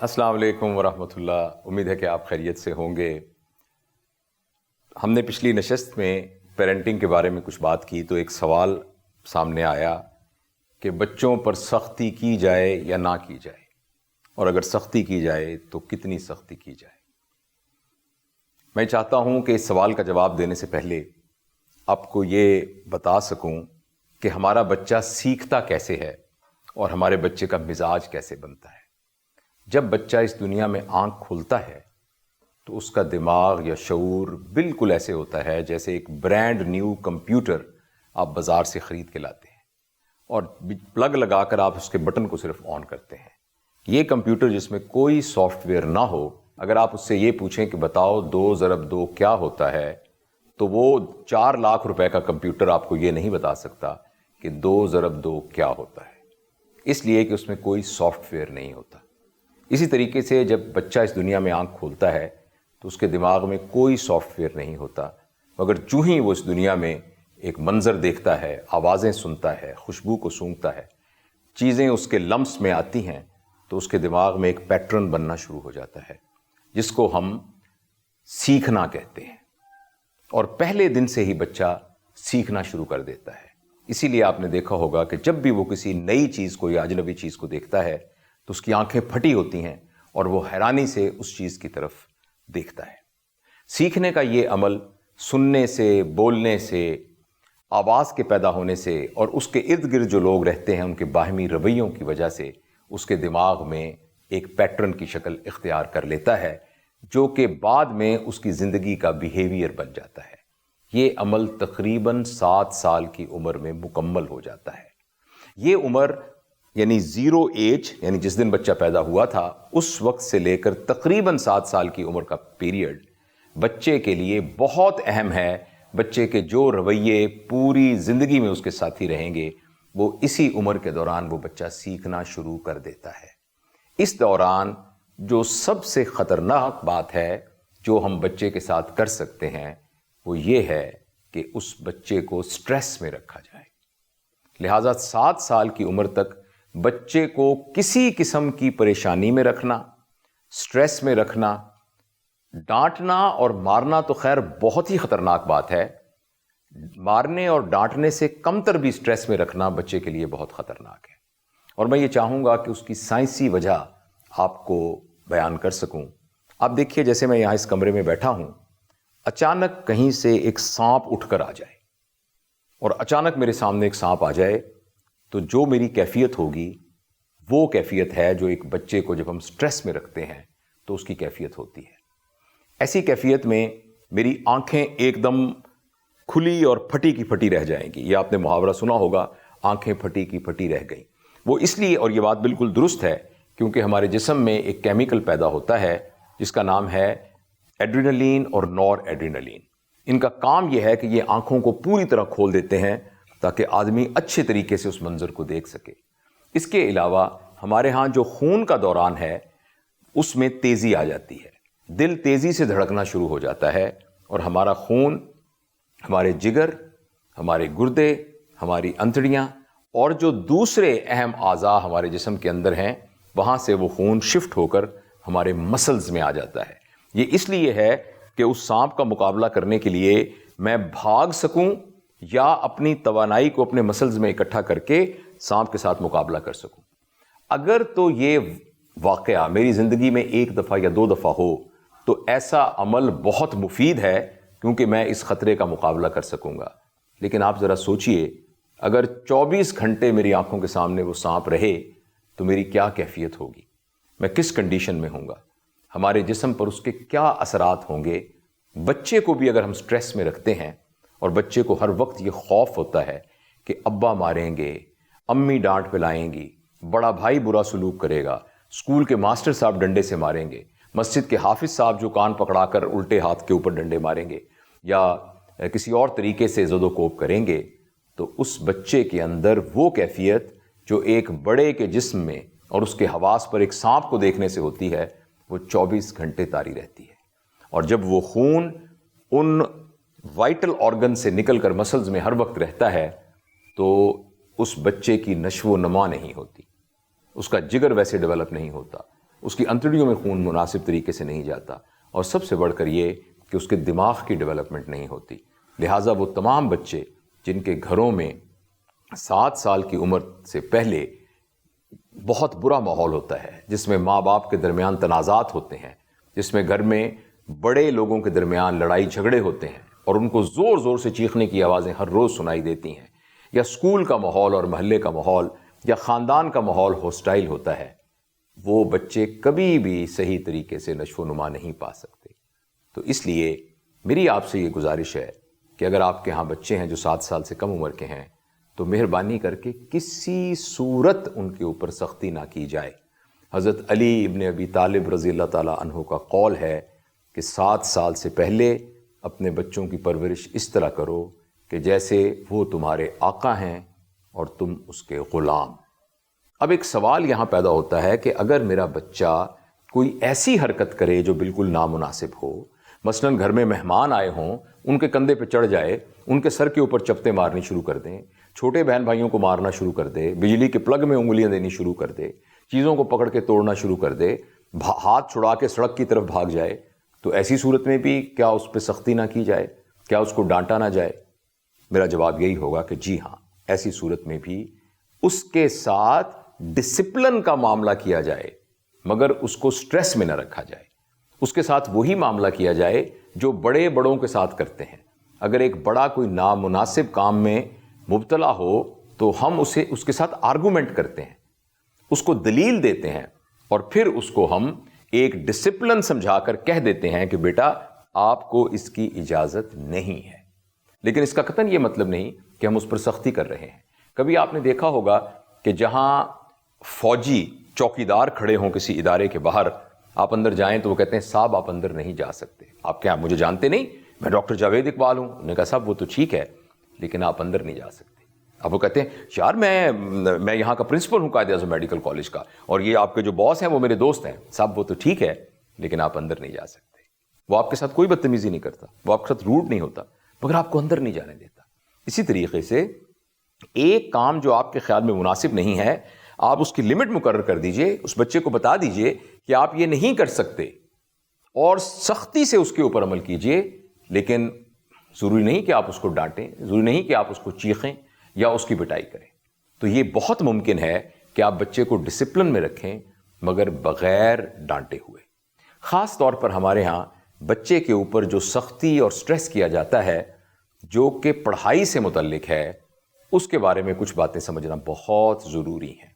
السلام علیکم ورحمۃ اللہ. امید ہے کہ آپ خیریت سے ہوں گے. ہم نے پچھلی نشست میں پیرنٹنگ کے بارے میں کچھ بات کی تو ایک سوال سامنے آیا کہ بچوں پر سختی کی جائے یا نہ کی جائے، اور اگر سختی کی جائے تو کتنی سختی کی جائے. میں چاہتا ہوں کہ اس سوال کا جواب دینے سے پہلے آپ کو یہ بتا سکوں کہ ہمارا بچہ سیکھتا کیسے ہے اور ہمارے بچے کا مزاج کیسے بنتا ہے. جب بچہ اس دنیا میں آنکھ کھولتا ہے تو اس کا دماغ یا شعور بالکل ایسے ہوتا ہے جیسے ایک برانڈ نیو کمپیوٹر آپ بازار سے خرید کے لاتے ہیں اور پلگ لگا کر آپ اس کے بٹن کو صرف آن کرتے ہیں. یہ کمپیوٹر جس میں کوئی سافٹ ویئر نہ ہو، اگر آپ اس سے یہ پوچھیں کہ بتاؤ 2 ضرب 2 کیا ہوتا ہے، تو وہ 4 لاکھ روپے کا کمپیوٹر آپ کو یہ نہیں بتا سکتا کہ 2 ضرب 2 کیا ہوتا ہے، اس لیے کہ اس میں کوئی سافٹ ویئر نہیں ہوتا. اسی طریقے سے جب بچہ اس دنیا میں آنکھ کھولتا ہے تو اس کے دماغ میں کوئی سافٹ ویئر نہیں ہوتا، مگر جو ہی وہ اس دنیا میں ایک منظر دیکھتا ہے، آوازیں سنتا ہے، خوشبو کو سونگھتا ہے، چیزیں اس کے لمس میں آتی ہیں، تو اس کے دماغ میں ایک پیٹرن بننا شروع ہو جاتا ہے جس کو ہم سیکھنا کہتے ہیں. اور پہلے دن سے ہی بچہ سیکھنا شروع کر دیتا ہے. اسی لیے آپ نے دیکھا ہوگا کہ جب بھی وہ کسی نئی چیز کو یا اجنبی چیز کو دیکھتا ہے تو اس کی آنکھیں پھٹی ہوتی ہیں اور وہ حیرانی سے اس چیز کی طرف دیکھتا ہے. سیکھنے کا یہ عمل سننے سے، بولنے سے، آواز کے پیدا ہونے سے اور اس کے ارد گرد جو لوگ رہتے ہیں ان کے باہمی رویوں کی وجہ سے اس کے دماغ میں ایک پیٹرن کی شکل اختیار کر لیتا ہے جو کہ بعد میں اس کی زندگی کا بیہیویئر بن جاتا ہے. یہ عمل تقریباً 7 سال کی عمر میں مکمل ہو جاتا ہے. یہ عمر یعنی 0 ایج، یعنی جس دن بچہ پیدا ہوا تھا اس وقت سے لے کر تقریباً 7 سال کی عمر کا پیریڈ بچے کے لیے بہت اہم ہے. بچے کے جو رویے پوری زندگی میں اس کے ساتھی رہیں گے وہ اسی عمر کے دوران وہ بچہ سیکھنا شروع کر دیتا ہے. اس دوران جو سب سے خطرناک بات ہے جو ہم بچے کے ساتھ کر سکتے ہیں وہ یہ ہے کہ اس بچے کو سٹریس میں رکھا جائے. لہٰذا 7 سال کی عمر تک بچے کو کسی قسم کی پریشانی میں رکھنا، سٹریس میں رکھنا، ڈانٹنا اور مارنا تو خیر بہت ہی خطرناک بات ہے. مارنے اور ڈانٹنے سے کم تر بھی سٹریس میں رکھنا بچے کے لیے بہت خطرناک ہے. اور میں یہ چاہوں گا کہ اس کی سائنسی وجہ آپ کو بیان کر سکوں. آپ دیکھیے جیسے میں یہاں اس کمرے میں بیٹھا ہوں، اچانک کہیں سے ایک سانپ اٹھ کر آ جائے اور اچانک میرے سامنے ایک سانپ آ جائے تو جو میری کیفیت ہوگی وہ کیفیت ہے جو ایک بچے کو جب ہم سٹریس میں رکھتے ہیں تو اس کی کیفیت ہوتی ہے. ایسی کیفیت میں میری آنکھیں ایک دم کھلی اور پھٹی کی پھٹی رہ جائیں گی. یہ آپ نے محاورہ سنا ہوگا، آنکھیں پھٹی کی پھٹی رہ گئیں. وہ اس لیے، اور یہ بات بالکل درست ہے، کیونکہ ہمارے جسم میں ایک کیمیکل پیدا ہوتا ہے جس کا نام ہے ایڈرینلین اور نور ایڈرینلین. ان کا کام یہ ہے کہ یہ آنکھوں کو پوری طرح کھول دیتے ہیں تاکہ آدمی اچھے طریقے سے اس منظر کو دیکھ سکے. اس کے علاوہ ہمارے ہاں جو خون کا دوران ہے اس میں تیزی آ جاتی ہے، دل تیزی سے دھڑکنا شروع ہو جاتا ہے اور ہمارا خون، ہمارے جگر، ہمارے گردے، ہماری انتڑیاں اور جو دوسرے اہم اعضاء ہمارے جسم کے اندر ہیں وہاں سے وہ خون شفٹ ہو کر ہمارے مسلز میں آ جاتا ہے. یہ اس لیے ہے کہ اس سانپ کا مقابلہ کرنے کے لیے میں بھاگ سکوں یا اپنی توانائی کو اپنے مسلز میں اکٹھا کر کے سانپ کے ساتھ مقابلہ کر سکوں. اگر تو یہ واقعہ میری زندگی میں 1 دفعہ یا 2 دفعہ ہو تو ایسا عمل بہت مفید ہے کیونکہ میں اس خطرے کا مقابلہ کر سکوں گا. لیکن آپ ذرا سوچئے اگر 24 گھنٹے میری آنکھوں کے سامنے وہ سانپ رہے تو میری کیا کیفیت ہوگی، میں کس کنڈیشن میں ہوں گا، ہمارے جسم پر اس کے کیا اثرات ہوں گے. بچے کو بھی اگر ہم سٹریس میں رکھتے ہیں اور بچے کو ہر وقت یہ خوف ہوتا ہے کہ ابا ماریں گے، امی ڈانٹ پلائیں گی، بڑا بھائی برا سلوک کرے گا، اسکول کے ماسٹر صاحب ڈنڈے سے ماریں گے، مسجد کے حافظ صاحب جو کان پکڑا کر الٹے ہاتھ کے اوپر ڈنڈے ماریں گے یا کسی اور طریقے سے زد و کوب کریں گے، تو اس بچے کے اندر وہ کیفیت جو ایک بڑے کے جسم میں اور اس کے حواس پر ایک سانپ کو دیکھنے سے ہوتی ہے وہ 24 گھنٹے طاری رہتی ہے. اور جب وہ خون ان وائٹل آرگن سے نکل کر مسلز میں ہر وقت رہتا ہے تو اس بچے کی نشو و نما نہیں ہوتی, اس کا جگر ویسے ڈیولپ نہیں ہوتا, اس کی انتڑیوں میں خون مناسب طریقے سے نہیں جاتا, اور سب سے بڑھ کر یہ کہ اس کے دماغ کی ڈیولپمنٹ نہیں ہوتی. لہٰذا وہ تمام بچے جن کے گھروں میں 7 سال کی عمر سے پہلے بہت برا ماحول ہوتا ہے, جس میں ماں باپ کے درمیان تنازعات ہوتے ہیں, جس میں گھر میں بڑے لوگوں کے درمیان لڑائی جھگڑے ہوتے ہیں اور ان کو زور زور سے چیخنے کی آوازیں ہر روز سنائی دیتی ہیں, یا اسکول کا ماحول اور محلے کا ماحول یا خاندان کا ماحول ہوسٹائل ہوتا ہے, وہ بچے کبھی بھی صحیح طریقے سے نشو و نما نہیں پا سکتے. تو اس لیے میری آپ سے یہ گزارش ہے کہ اگر آپ کے ہاں بچے ہیں جو 7 سال سے کم عمر کے ہیں تو مہربانی کر کے کسی صورت ان کے اوپر سختی نہ کی جائے. حضرت علی ابن ابی طالب رضی اللہ تعالیٰ عنہ کا قول ہے کہ 7 سال سے پہلے اپنے بچوں کی پرورش اس طرح کرو کہ جیسے وہ تمہارے آقا ہیں اور تم اس کے غلام. اب ایک سوال یہاں پیدا ہوتا ہے کہ اگر میرا بچہ کوئی ایسی حرکت کرے جو بالکل نامناسب ہو, مثلاً گھر میں مہمان آئے ہوں, ان کے کندھے پہ چڑھ جائے, ان کے سر کے اوپر چپتے مارنی شروع کر دیں, چھوٹے بہن بھائیوں کو مارنا شروع کر دے, بجلی کے پلگ میں انگلیاں دینی شروع کر دے, چیزوں کو پکڑ کے توڑنا شروع کر دے, ہاتھ چھڑا کے سڑک کی طرف بھاگ جائے, تو ایسی صورت میں بھی کیا اس پہ سختی نہ کی جائے, کیا اس کو ڈانٹا نہ جائے؟ میرا جواب یہی ہوگا کہ جی ہاں, ایسی صورت میں بھی اس کے ساتھ ڈسپلن کا معاملہ کیا جائے, مگر اس کو سٹریس میں نہ رکھا جائے. اس کے ساتھ وہی معاملہ کیا جائے جو بڑے بڑوں کے ساتھ کرتے ہیں. اگر ایک بڑا کوئی نامناسب کام میں مبتلا ہو تو ہم اس کے ساتھ آرگومنٹ کرتے ہیں, اس کو دلیل دیتے ہیں, اور پھر اس کو ہم ایک ڈسپلن سمجھا کر کہہ دیتے ہیں کہ بیٹا آپ کو اس کی اجازت نہیں ہے. لیکن اس کا قطعاً یہ مطلب نہیں کہ ہم اس پر سختی کر رہے ہیں. کبھی آپ نے دیکھا ہوگا کہ جہاں فوجی چوکیدار کھڑے ہوں کسی ادارے کے باہر, آپ اندر جائیں تو وہ کہتے ہیں صاحب آپ اندر نہیں جا سکتے. آپ کیا مجھے جانتے نہیں؟ میں ڈاکٹر جاوید اقبال ہوں. انہوں نے کہا صاحب وہ تو ٹھیک ہے لیکن آپ اندر نہیں جا سکتے. اب وہ کہتے ہیں یار میں یہاں کا پرنسپل ہوں قائد اعظم میڈیکل کالج کا, اور یہ آپ کے جو باس ہیں وہ میرے دوست ہیں. صاحب وہ تو ٹھیک ہے لیکن آپ اندر نہیں جا سکتے. وہ آپ کے ساتھ کوئی بدتمیزی نہیں کرتا, وہ آپ کے ساتھ روڈ نہیں ہوتا, مگر آپ کو اندر نہیں جانے دیتا. اسی طریقے سے ایک کام جو آپ کے خیال میں مناسب نہیں ہے, آپ اس کی لمٹ مقرر کر دیجئے, اس بچے کو بتا دیجئے کہ آپ یہ نہیں کر سکتے, اور سختی سے اس کے اوپر عمل کیجئے. لیکن ضروری نہیں کہ آپ اس کو ڈانٹیں, ضروری نہیں کہ آپ اس کو چیخیں یا اس کی پٹائی کریں. تو یہ بہت ممکن ہے کہ آپ بچے کو ڈسپلن میں رکھیں مگر بغیر ڈانٹے ہوئے. خاص طور پر ہمارے ہاں بچے کے اوپر جو سختی اور سٹریس کیا جاتا ہے جو کہ پڑھائی سے متعلق ہے, اس کے بارے میں کچھ باتیں سمجھنا بہت ضروری ہیں.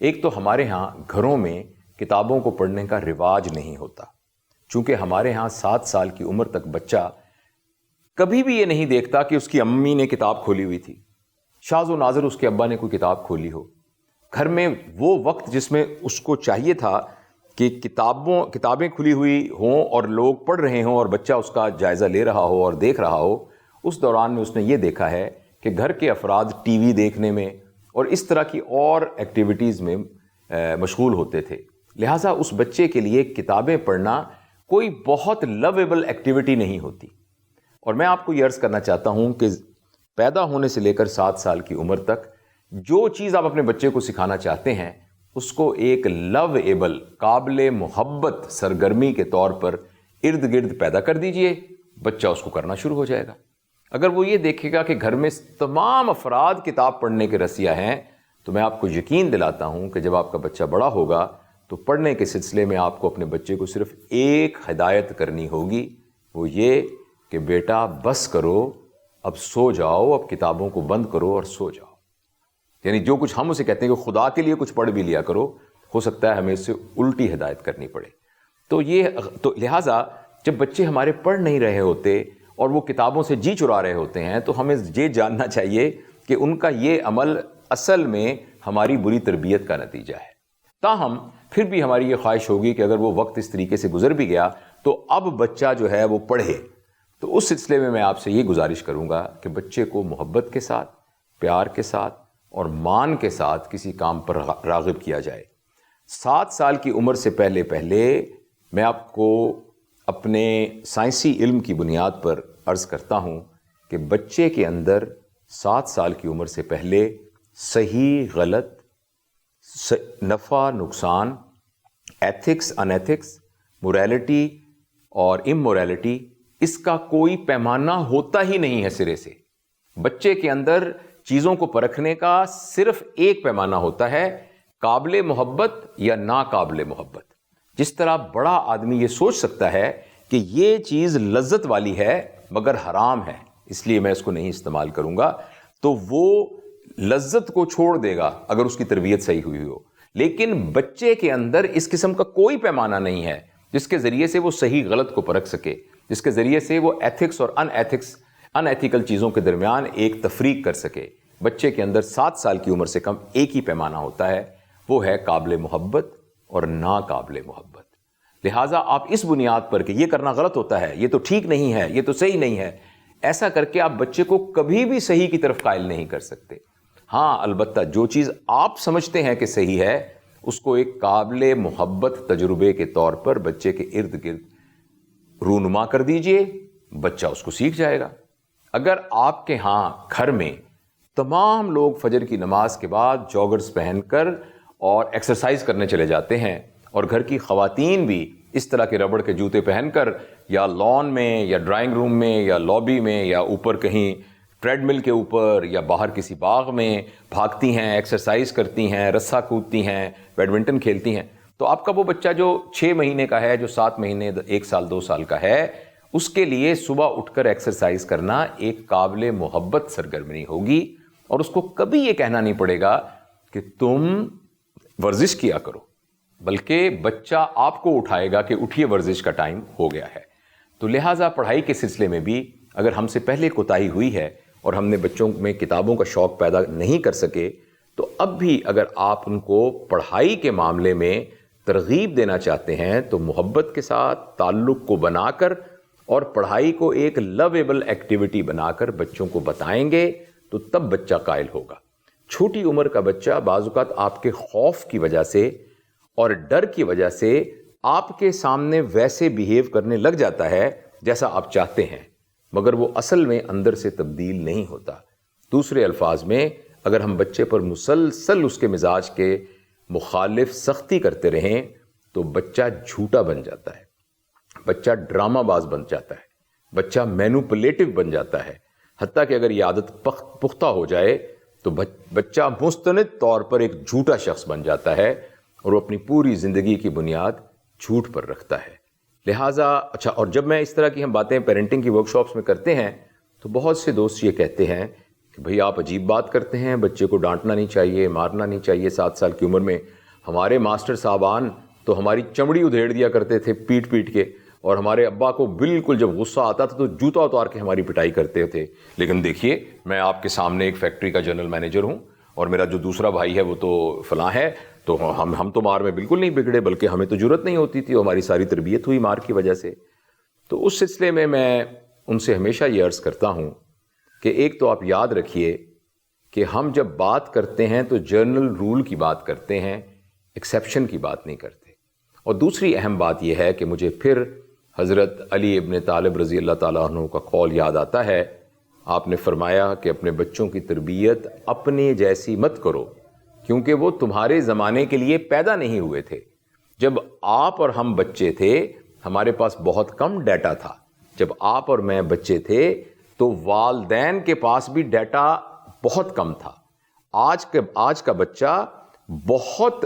ایک تو ہمارے ہاں گھروں میں کتابوں کو پڑھنے کا رواج نہیں ہوتا, چونکہ ہمارے ہاں 7 سال کی عمر تک بچہ کبھی بھی یہ نہیں دیکھتا کہ اس کی امی نے کتاب کھولی ہوئی تھی, شاذ و نادر اس کے ابا نے کوئی کتاب کھولی ہو. گھر میں وہ وقت جس میں اس کو چاہیے تھا کہ کتابیں کھلی ہوئی ہوں اور لوگ پڑھ رہے ہوں اور بچہ اس کا جائزہ لے رہا ہو اور دیکھ رہا ہو, اس دوران میں اس نے یہ دیکھا ہے کہ گھر کے افراد ٹی وی دیکھنے میں اور اس طرح کی اور ایکٹیویٹیز میں مشغول ہوتے تھے. لہٰذا اس بچے کے لیے کتابیں پڑھنا کوئی بہت لویبل ایکٹیویٹی نہیں ہوتی. اور میں آپ کو یہ عرض کرنا چاہتا ہوں کہ پیدا ہونے سے لے کر 7 سال کی عمر تک جو چیز آپ اپنے بچے کو سکھانا چاہتے ہیں اس کو ایک لویبل, قابل محبت سرگرمی کے طور پر ارد گرد پیدا کر دیجئے, بچہ اس کو کرنا شروع ہو جائے گا. اگر وہ یہ دیکھے گا کہ گھر میں تمام افراد کتاب پڑھنے کے رسیا ہیں, تو میں آپ کو یقین دلاتا ہوں کہ جب آپ کا بچہ بڑا ہوگا تو پڑھنے کے سلسلے میں آپ کو اپنے بچے کو صرف ایک ہدایت کرنی ہوگی, وہ یہ کہ بیٹا بس کرو, اب سو جاؤ, اب کتابوں کو بند کرو اور سو جاؤ. یعنی جو کچھ ہم اسے کہتے ہیں کہ خدا کے لیے کچھ پڑھ بھی لیا کرو, ہو سکتا ہے ہمیں اس سے الٹی ہدایت کرنی پڑے. تو لہٰذا جب بچے ہمارے پڑھ نہیں رہے ہوتے اور وہ کتابوں سے جی چرا رہے ہوتے ہیں تو ہمیں یہ جاننا چاہیے کہ ان کا یہ عمل اصل میں ہماری بری تربیت کا نتیجہ ہے. تاہم پھر بھی ہماری یہ خواہش ہوگی کہ اگر وہ وقت اس طریقے سے گزر بھی گیا تو اب بچہ جو ہے وہ پڑھے. تو اس سلسلے میں آپ سے یہ گزارش کروں گا کہ بچے کو محبت کے ساتھ, پیار کے ساتھ اور مان کے ساتھ کسی کام پر راغب کیا جائے. 7 سال کی عمر سے پہلے میں آپ کو اپنے سائنسی علم کی بنیاد پر عرض کرتا ہوں کہ بچے کے اندر 7 سال کی عمر سے پہلے صحیح غلط، نفع نقصان، ایتھکس ان ایتھکس، موریلٹی اور اموریلٹی، اس کا کوئی پیمانہ ہوتا ہی نہیں ہے سرے سے. بچے کے اندر چیزوں کو پرکھنے کا صرف ایک پیمانہ ہوتا ہے، قابل محبت یا ناقابل محبت. جس طرح بڑا آدمی یہ سوچ سکتا ہے کہ یہ چیز لذت والی ہے مگر حرام ہے، اس لیے میں اس کو نہیں استعمال کروں گا، تو وہ لذت کو چھوڑ دے گا اگر اس کی تربیت صحیح ہوئی ہو. لیکن بچے کے اندر اس قسم کا کوئی پیمانہ نہیں ہے جس کے ذریعے سے وہ صحیح غلط کو پرکھ سکے، جس کے ذریعے سے وہ ایتھکس اور ان ایتھیکل چیزوں کے درمیان ایک تفریق کر سکے. بچے کے اندر 7 سال کی عمر سے کم ایک ہی پیمانہ ہوتا ہے، وہ ہے قابل محبت اور ناقابل محبت. لہٰذا آپ اس بنیاد پر کہ یہ کرنا غلط ہوتا ہے، یہ تو ٹھیک نہیں ہے، یہ تو صحیح نہیں ہے، ایسا کر کے آپ بچے کو کبھی بھی صحیح کی طرف قائل نہیں کر سکتے. ہاں البتہ جو چیز آپ سمجھتے ہیں کہ صحیح ہے، اس کو ایک قابل محبت تجربے کے طور پر بچے کے ارد گرد رونما کر دیجئے، بچہ اس کو سیکھ جائے گا. اگر آپ کے ہاں گھر میں تمام لوگ فجر کی نماز کے بعد جاگرز پہن کر اور ایکسرسائز کرنے چلے جاتے ہیں، اور گھر کی خواتین بھی اس طرح کے ربڑ کے جوتے پہن کر یا لان میں یا ڈرائنگ روم میں یا لابی میں یا اوپر کہیں ٹریڈ مل کے اوپر یا باہر کسی باغ میں بھاگتی ہیں، ایکسرسائز کرتی ہیں، رسا کودتی ہیں، بیڈمنٹن کھیلتی ہیں، تو آپ کا وہ بچہ جو 6 مہینے کا ہے، جو 7 مہینے، 1 سال 2 سال کا ہے، اس کے لیے صبح اٹھ کر ایکسرسائز کرنا ایک قابل محبت سرگرمی ہوگی، اور اس کو کبھی یہ کہنا نہیں پڑے گا کہ تم ورزش کیا کرو، بلکہ بچہ آپ کو اٹھائے گا کہ اٹھیے ورزش کا ٹائم ہو گیا ہے. تو لہٰذا پڑھائی کے سلسلے میں بھی اگر ہم سے پہلے کوتاہی ہوئی ہے اور ہم نے بچوں میں کتابوں کا شوق پیدا نہیں کر سکے، تو اب بھی اگر آپ ان کو پڑھائی کے معاملے میں ترغیب دینا چاہتے ہیں تو محبت کے ساتھ تعلق کو بنا کر اور پڑھائی کو ایک لویبل ایکٹیویٹی بنا کر بچوں کو بتائیں گے تو تب بچہ قائل ہوگا. چھوٹی عمر کا بچہ بعض اوقات آپ کے خوف کی وجہ سے اور ڈر کی وجہ سے آپ کے سامنے ویسے بیہیو کرنے لگ جاتا ہے جیسا آپ چاہتے ہیں، مگر وہ اصل میں اندر سے تبدیل نہیں ہوتا. دوسرے الفاظ میں اگر ہم بچے پر مسلسل اس کے مزاج کے مخالف سختی کرتے رہیں تو بچہ جھوٹا بن جاتا ہے، بچہ ڈرامہ باز بن جاتا ہے، بچہ مینوپولیٹو بن جاتا ہے. حتیٰ کہ اگر یہ عادت پختہ ہو جائے تو بچہ مستند طور پر ایک جھوٹا شخص بن جاتا ہے اور وہ اپنی پوری زندگی کی بنیاد جھوٹ پر رکھتا ہے. لہٰذا اور جب میں اس طرح کی ہم باتیں پیرنٹنگ کی ورکشاپس میں کرتے ہیں تو بہت سے دوست یہ کہتے ہیں کہ بھئی آپ عجیب بات کرتے ہیں، بچے کو ڈانٹنا نہیں چاہیے، مارنا نہیں چاہیے 7 سال کی عمر میں. ہمارے ماسٹر صاحبان تو ہماری چمڑی ادھیڑ دیا کرتے تھے پیٹ کے، اور ہمارے ابا کو بالکل جب غصہ آتا تھا تو جوتا اتار کے ہماری پٹائی کرتے تھے. لیکن دیکھیے میں آپ کے سامنے ایک فیکٹری کا جنرل مینیجر ہوں، اور میرا جو دوسرا بھائی ہے وہ تو فلاں ہے، تو ہم تو مار میں بالکل نہیں بگڑے، بلکہ ہمیں تو جرت نہیں ہوتی تھی، ہماری ساری تربیت ہوئی مار کی وجہ سے. تو اس سلسلے میں ان سے ہمیشہ یہ عرض کرتا ہوں کہ ایک تو آپ یاد رکھیے کہ ہم جب بات کرتے ہیں تو جنرل رول کی بات کرتے ہیں، ایکسیپشن کی بات نہیں کرتے. اور دوسری اہم بات یہ ہے کہ مجھے پھر حضرت علی ابن طالب رضی اللہ تعالیٰ عنہ کا قول یاد آتا ہے. آپ نے فرمایا کہ اپنے بچوں کی تربیت اپنے جیسی مت کرو، کیونکہ وہ تمہارے زمانے کے لیے پیدا نہیں ہوئے تھے. جب آپ اور ہم بچے تھے ہمارے پاس بہت کم ڈیٹا تھا. جب آپ اور میں بچے تھے تو والدین کے پاس بھی ڈیٹا بہت کم تھا. آج کا بچہ بہت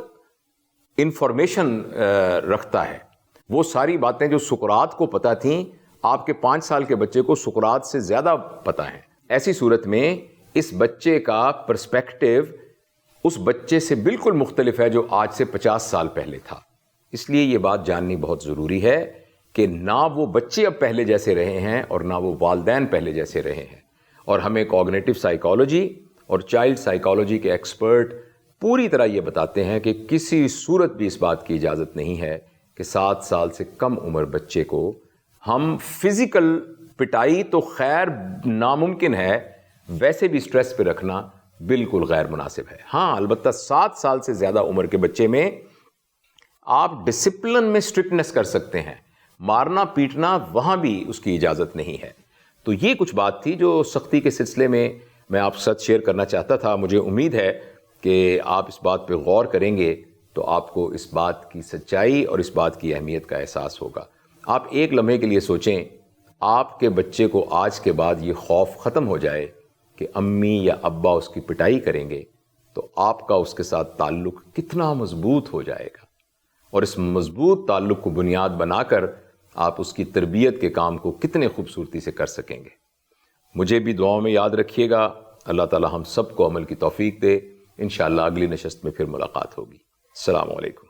انفارمیشن رکھتا ہے. وہ ساری باتیں جو سقراط کو پتہ تھیں آپ کے 5 سال کے بچے کو سقراط سے زیادہ پتہ ہیں. ایسی صورت میں اس بچے کا پرسپیکٹیو اس بچے سے بالکل مختلف ہے جو آج سے 50 سال پہلے تھا. اس لیے یہ بات جاننی بہت ضروری ہے کہ نہ وہ بچے اب پہلے جیسے رہے ہیں اور نہ وہ والدین پہلے جیسے رہے ہیں. اور ہمیں کوگنیٹو سائیکالوجی اور چائلڈ سائیکالوجی کے ایکسپرٹ پوری طرح یہ بتاتے ہیں کہ کسی صورت بھی اس بات کی اجازت نہیں ہے کہ 7 سال سے کم عمر بچے کو ہم فزیکل پٹائی تو خیر ناممکن ہے، ویسے بھی سٹریس پہ رکھنا بالکل غیر مناسب ہے. ہاں البتہ 7 سال سے زیادہ عمر کے بچے میں آپ ڈسپلن میں اسٹرکٹنس کر سکتے ہیں، مارنا پیٹنا وہاں بھی اس کی اجازت نہیں ہے۔ تو یہ کچھ بات تھی جو سختی کے سلسلے میں آپ کے ساتھ شیئر کرنا چاہتا تھا۔ مجھے امید ہے کہ آپ اس بات پہ غور کریں گے تو آپ کو اس بات کی سچائی اور اس بات کی اہمیت کا احساس ہوگا۔ آپ ایک لمحے کے لیے سوچیں، آپ کے بچے کو آج کے بعد یہ خوف ختم ہو جائے کہ امی یا ابا اس کی پٹائی کریں گے، تو آپ کا اس کے ساتھ تعلق کتنا مضبوط ہو جائے گا، اور اس مضبوط تعلق کو بنیاد بنا کر آپ اس کی تربیت کے کام کو کتنے خوبصورتی سے کر سکیں گے۔ مجھے بھی دعاؤں میں یاد رکھیے گا۔ اللہ تعالی ہم سب کو عمل کی توفیق دے۔ انشاءاللہ اگلی نشست میں پھر ملاقات ہوگی۔ السلام علیکم۔